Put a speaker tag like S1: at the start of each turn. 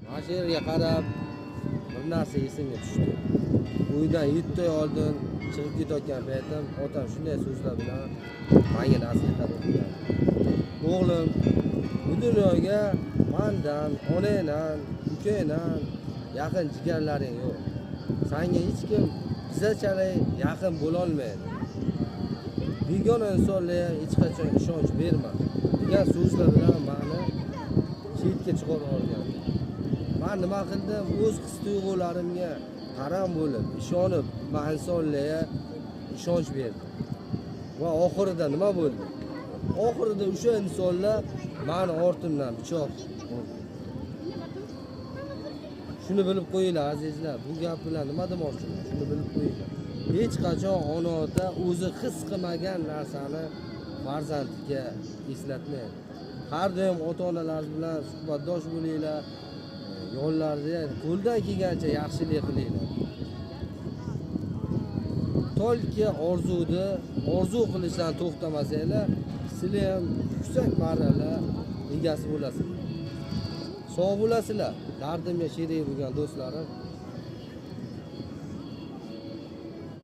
S1: Mana shu yerga qarab bir narsa esimga tushdi. Uydan 7 oy oldin chiqib ketayotgan paytim otam shunday so'zlar bilan menga nasihat qilgan. O'g'lim, bu dunyoga mendan, onangdan, ukangdan yaqin jigarlaring yo'q. Senga hech kim bizachalik yaqin bo'la olmaydi. Begona insonlarga hech qachon ishonch berma degan so'zlar bilan meni chetga chiqarib olgan. Men nima qildim? O'z his-tuyg'ularimga qaram bo'lib, ishonib, men insonlarga ishonch berdim. Va oxirida nima bo'ldi? Oxirida o'sha insonlar meni ortimdan pichoq urdi. Shuni bilib qo'yinglar azizlar, bu gap bilan nima demoqchiman? Shuni bilib qo'yinglar. Hech qachon ona ota o'zi his qilmagan narsani farzandiga eslatmaydi. Har doim ota-onalar bilan suhbatdosh bo'linglar. Yo'llarida qo'ldan kelgancha yaxshilik qilinglar. To'lki orzu qilishdan to'xtamasanglar, sizlar ham yuksak marralar egasi bo'lasizlar. Sog' bo'lasizlar. Dardimga sherik bo'lgan do'stlarim.